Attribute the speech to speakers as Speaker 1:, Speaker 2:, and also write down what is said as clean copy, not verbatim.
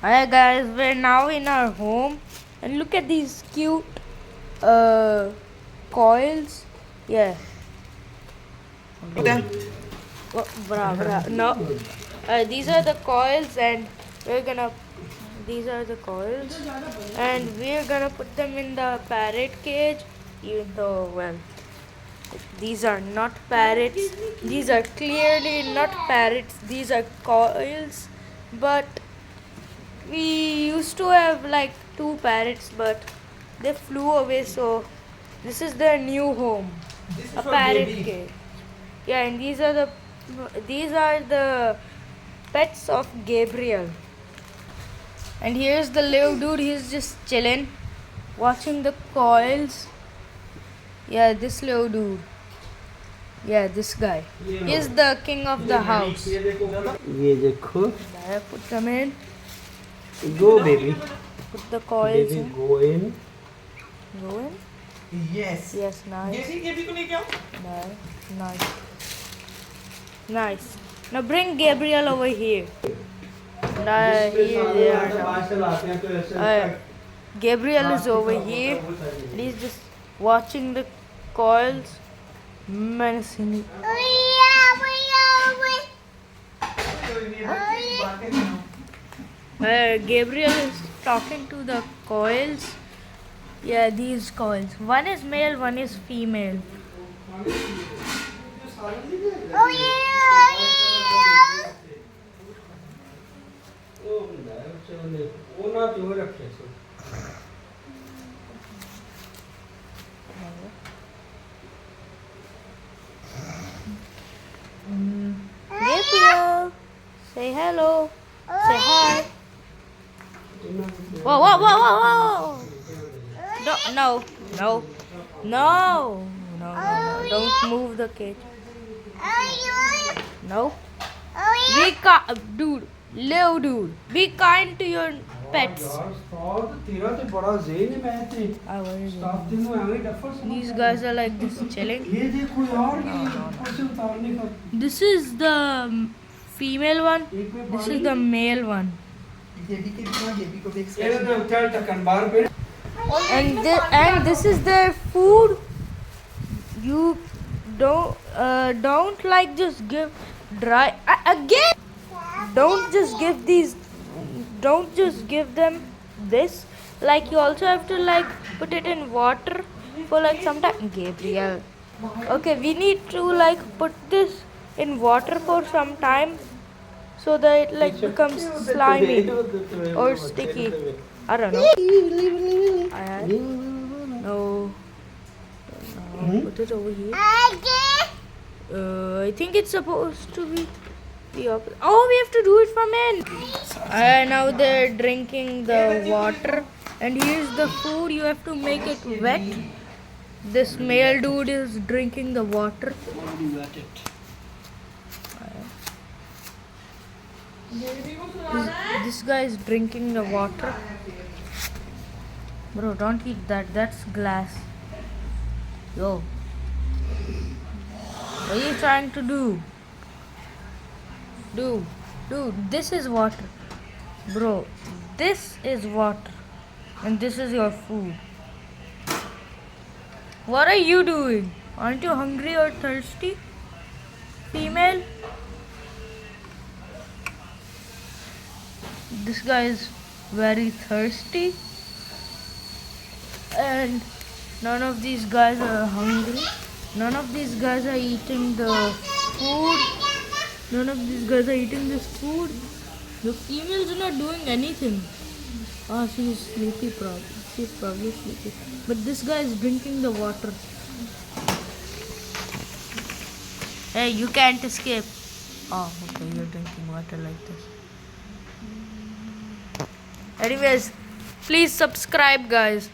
Speaker 1: Hi guys, we're now in our home and look at these cute coils. Yeah. Oh, No, these are the coils and we're gonna. These are the coils and we're gonna put them in the parrot cage. Even though, well, these are not parrots. These are clearly not parrots. These are coils, but we used to have like two parrots, but they flew away. So this is their new home, a parrot cage. Yeah, and these are the pets of Gabriel. And here's the little dude. He's just chilling, watching the coils. Yeah, this little dude. Yeah, this guy. He's the king of the house.
Speaker 2: ये देखो
Speaker 1: I put them in.
Speaker 2: go baby
Speaker 1: Put the coils
Speaker 2: baby
Speaker 1: in.
Speaker 2: go in
Speaker 1: Go in.
Speaker 3: Yes.
Speaker 1: Yes, nice.
Speaker 3: गेबी को लेके आओ.
Speaker 1: Nice. Nice. Now bring Gabriel over here. Here they are now. Gabriel is over here. And he's just watching the coils menacingly. Gabriel is talking to the coils. Yeah, these coils. One is male, one is female. Gabriel, say hello. Say hi. Whoa, whoa, whoa, whoa, whoa. No. Don't move the cage. No. Be dude. Little dude. Be kind to your pets. These guys are like this chilling. This is the female one. This is the male one. And this is their food. You don't like just give dry again. Don't just give them this. Like you also have to like put it in water for like some time. Gabriel. Okay, we need to like put this in water for some time so that it like becomes slimy or sticky. I don't know. No. Put it over here. I think it's supposed to be the opposite. Oh, we have to do it from in. Now they're drinking the water. And here's the food. You have to make it wet. This male dude is drinking the water. This guy is drinking the water. Bro, don't eat that. That's glass. Yo. What are you trying to do? Dude, this is water. Bro, this is water. And this is your food. What are you doing? Aren't you hungry or thirsty? Female? This guy is very thirsty. And none of these guys are hungry. None of these guys are eating the food. None of these guys are eating this food. The females are not doing anything. Ah, she's sleepy probably. She's probably sleepy. But this guy is drinking the water. Hey, you can't escape. Oh, okay, you're drinking water like this. Anyways, please subscribe, guys.